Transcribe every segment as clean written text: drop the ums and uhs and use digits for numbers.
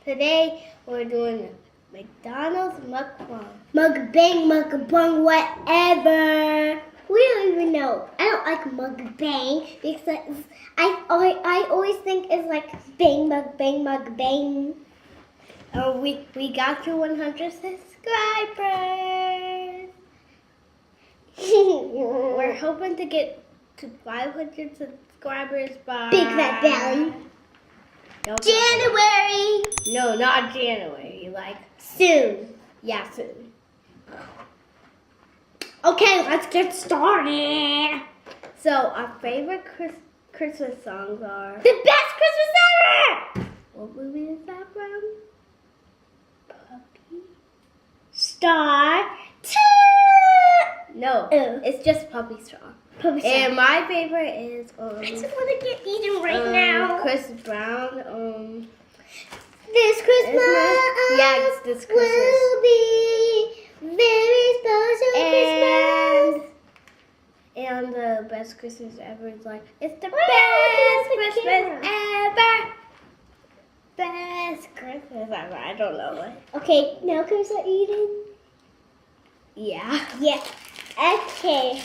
Today we're doing a McDonald's Mukbang. Mukbang, whatever. We don't even know. I don't like mukbang because I always think it's like mukbang. We got to 100 subscribers. We're hoping to get to 500 subscribers by Big Fat Belly. January. No, not January. Like Soon. yeah, soon. Okay, let's get started. So our favorite Christmas songs are The best Christmas ever. what movie is that from? Puppy? Star. No, Oh. it's just Puppy Straw. Puppy Star. And my favorite is I just want to get eaten right now. Chris Brown. This Christmas. Yeah, it's this Christmas. Will be very special Christmas. And the best Christmas ever is like, it's the Wow, best look at the Christmas camera. ever. Best Christmas ever. I don't know what. Okay, now can we start eating? Yeah. Yeah. Okay.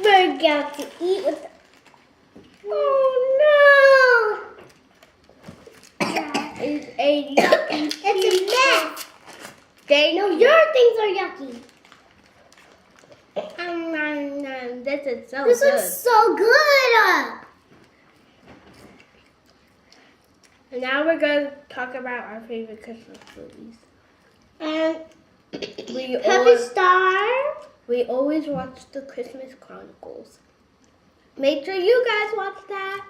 We're going to eat with. Oh no! It's a yucky. It's a mess. No, Your things are yucky. This is so This good. looks so good. And now we're going to talk about our favorite Christmas movies. And We Puppy Star. We always watch the Christmas Chronicles. Make sure you guys watch that.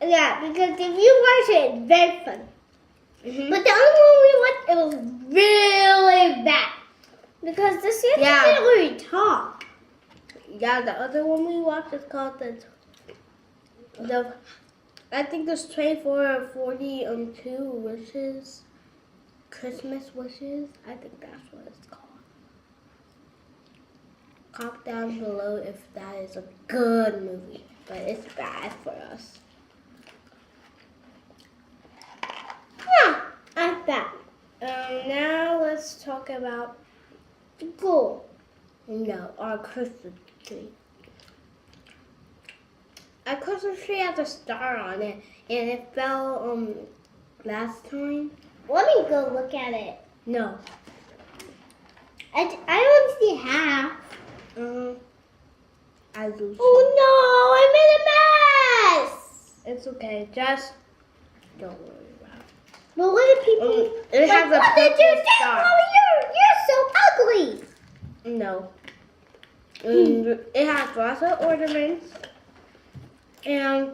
Yeah, because if you watch it, it's very fun. Mm-hmm. But the other one we watched, it was really bad. Because this year Yeah. didn't really talk. Yeah, the other one we watched is called the I think there's 24 or 42 wishes, Christmas wishes. I think that's what it's called. Comment down below if that is a good movie, but it's bad for us. Yeah, I bet. Now let's talk about Cool. our Christmas tree. Our Christmas tree has a star on it, and it fell last time. Let me go look at it. No. I don't see half. I lose. Oh no, I'm in a mess. It's okay. Just don't worry about it. But what did people? It has a what did you purple do? star. Mommy, you're so ugly. No. It has lots of ornaments and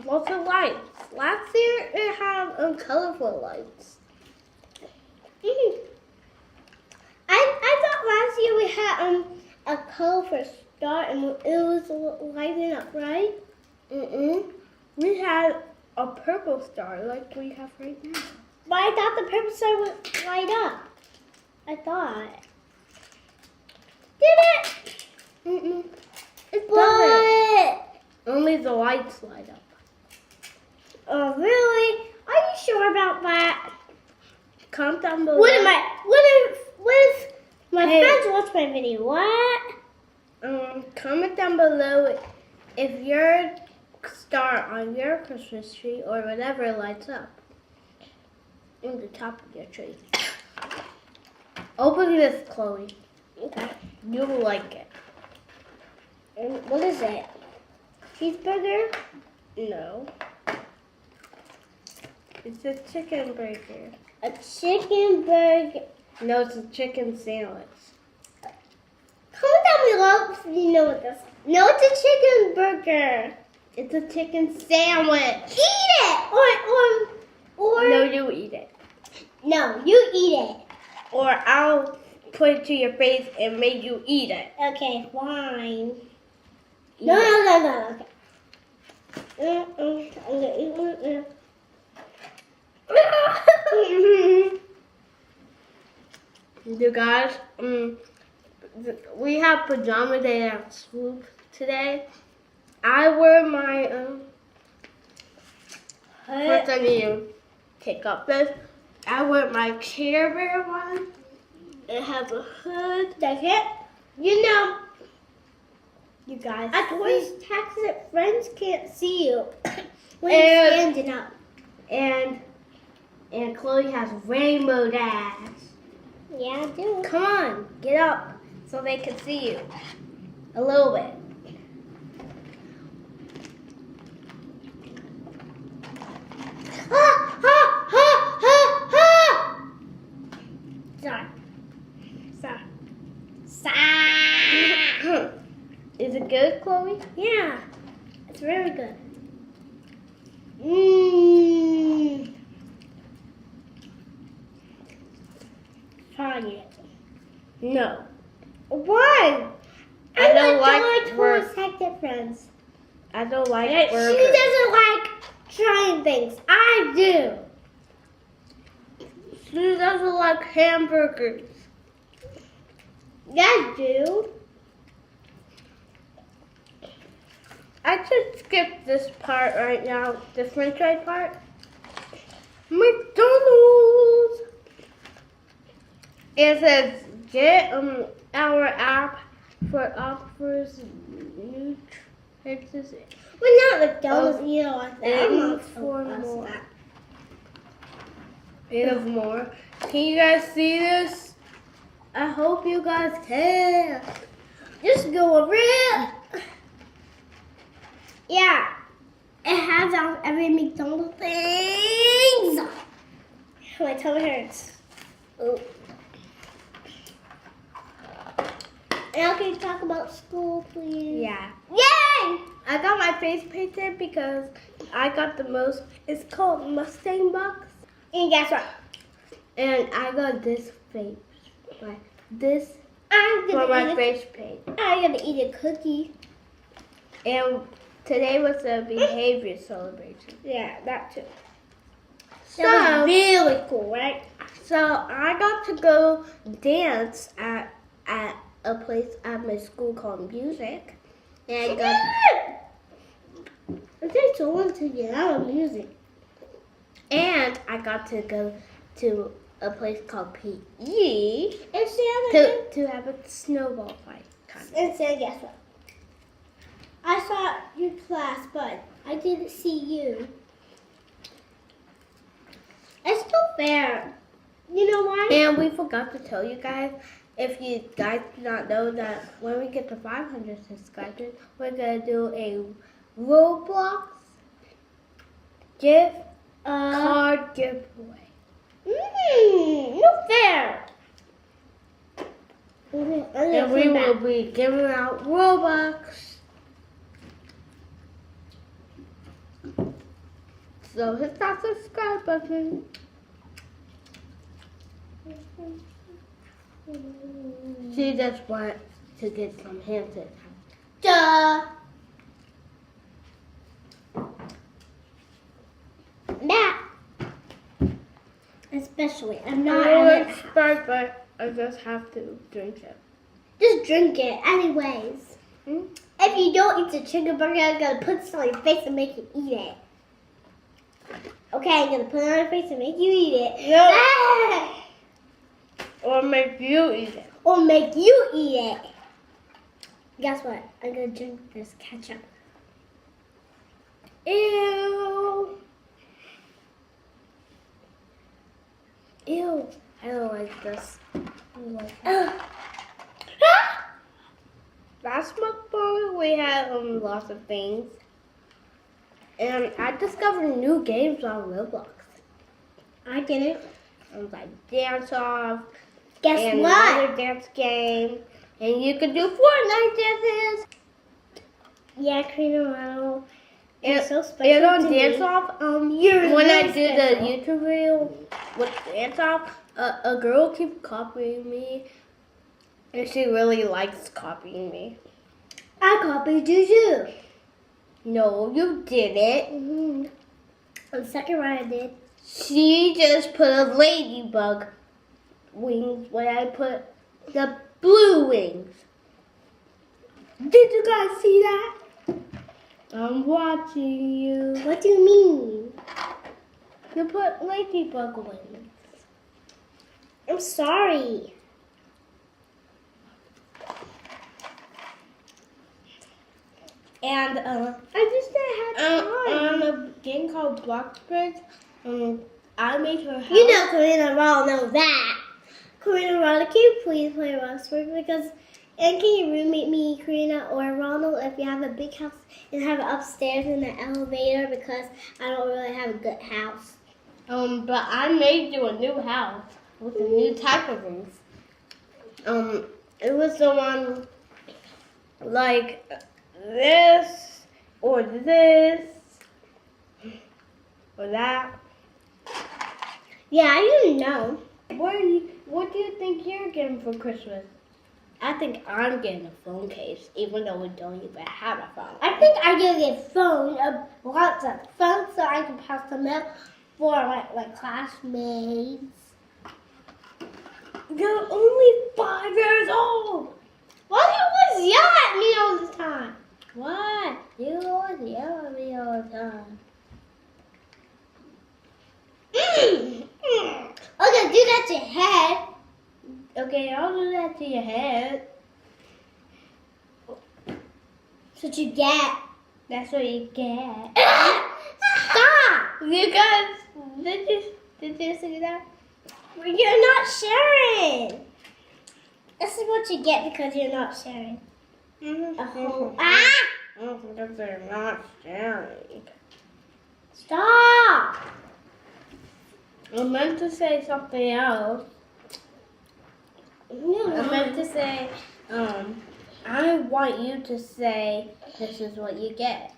lots of lights. Last year it had colorful lights. I thought last year we had a colorful star and it was lighting up, right? We had a purple star like we have right now. But I thought the purple star would light up. I thought. Did it? It But Only the lights light up. oh really? Are you sure about that? Comment down below. What if my Hey. friends watch my video? What? Comment down below if your star on your Christmas tree or whatever lights up in the top of your tree. Open this, Chloe. Okay. You will like it. And what is it? Cheeseburger? No. It's a chicken burger. A chicken burger. No, it's a chicken sandwich. Comment down below if you know what this is. No, it's a chicken burger. It's a chicken sandwich. Eat it! Or No, you eat it. No, you eat it. Or I'll put it to your face and make you eat it. Okay, fine. Eat No, it. no. Okay. I'm gonna eat it. You guys, we have pajama day at Swoop today. I wear my what's that name? take off this. I wear my Care Bear one. It has a hood. That's it. You know, you guys. I Toys taxes friends can't see you when you're standing up. And Chloe has rainbow dash. Yeah, I do. Come on, get up so they can see you a little bit. Sorry. Is it good, Chloe? Yeah, it's very good. Try it. No. Why? I don't like toys taxes friends. I don't like She burgers. doesn't like trying things. I do. She doesn't like hamburgers. Yeah, I do. I should skip this part right now, the french fry part. McDonald's! It says, get our app for offers new tricks. We're not McDonald's either like that. I'm And not for so more. that. We have more. Can you guys see this? I hope you guys can. Just go over it. Yeah. It has on every McDonald's things. My tummy hurts. Oh. Now can you talk about school, please? Yeah. Yay! I got my face painted because I got the most. It's called Mustang Box. And guess what? And I got this face. This I'm for gonna my eat face paint. I'm gonna eat a cookie. And today was a behavior celebration. Yeah, that too. So, That was really cool, right? so I got to go dance at a place at my school called Music. And I got It takes so long to get out of music. And I got to go to a place called PE And Santa, to have a snowball fight. Kind of. and Santa, guess what? I saw your class, but I didn't see you. It's still fair. You know why? And we forgot to tell you guys, if you guys do not know that when we get to 500 subscribers, we're going to do a Roblox card giveaway. No fair. And we will be giving out Robux. So hit that subscribe button. She just wants to get some hands in. Duh. That. Especially, I'm not. I know it's Sprite, but I just have to drink it. Just drink it, anyways. If you don't eat the chicken burger, I'm gonna put this on your face and make you eat it. Okay, I'm gonna put it on your face and make you eat it. No. Ah! Or make you eat it. Or make you eat it. Guess what? I'm gonna drink this ketchup. Ew. Ew. I don't like this. I don't like it. Last mukbang we had lots of things. And I discovered new games on Roblox. I didn't. Like Dance Off. Guess and what? another dance game. And you can do Fortnite dances. Yeah, Karina Ronald. And, You're so special and on to Dance me. Off, You're when I really do special. the YouTube video with Dance Off, a girl keeps copying me. And she really likes copying me. I copied you too. No, you didn't. On the second round, I did. She just put a ladybug wings when I put the blue wings. Did you guys see that? I'm watching you. What do you mean? You put ladybug wings. I'm sorry. And I just didn't have time. on a game called Bloxburg, I made her house. You know Karina Ronald knows that. Karina Ronald, can you please play Bloxburg? Because, and can you roommate me, Karina or Ronald, if you have a big house and have it upstairs in the elevator, because I don't really have a good house. But I made you a new house with a new type of roof. It was the one like this or this or that. Yeah, I didn't know. What do you think you're getting for Christmas? I think I'm getting a phone case, even though we don't even have a phone. I think I'm gonna get lots of phones, so I can pass them out for my classmates. You're only 5 years old. Why do you always yell at me all the time? What? You always yell at me all the time. Okay, do that to your head. Okay, I'll do that to your head. That's what you get. That's what you get. Stop! You guys, did you see that? You're not sharing. This is what you get because you're not sharing. A whole Because they're not sharing. Stop! I meant to say something else. I meant to say, I want you to say, this is what you get.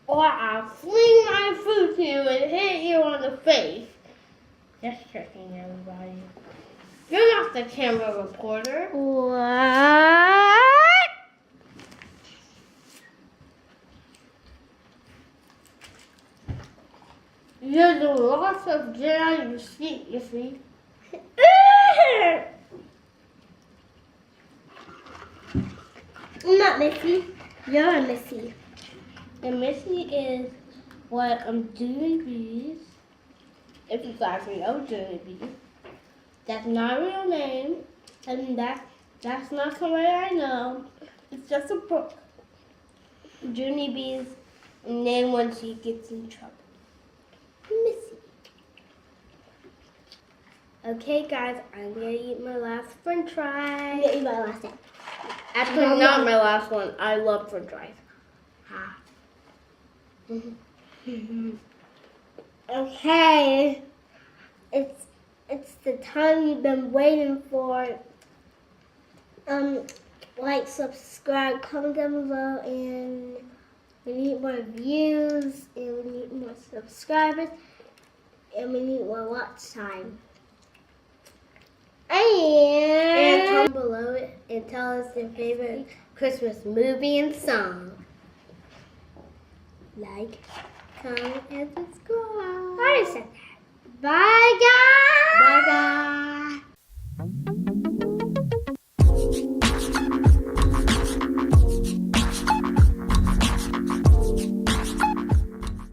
Or I'll fling my food to you and hit you on the face. Just checking everybody. You're not the camera reporter. What? There's a lot of dirt on your seat, you see. I'm not Missy. You're a Missy. And Missy is what Doing Bees. If you guys know Doing Bees. That's not a real name. And that's not somebody I know. It's just a book. Junie Bee's name when she gets in trouble. Missy. Okay, guys, I'm gonna eat my last French fry. I'm gonna eat my last one. Actually, not my last one. I love French fries. Okay, it's the time you've been waiting for. Like, subscribe, comment down below, and we need more views, and we need more subscribers, and we need more watch time. And comment below it and tell us your favorite Christmas movie and song. Like, comment, and subscribe. I already said that. Bye, guys. Bye, guys.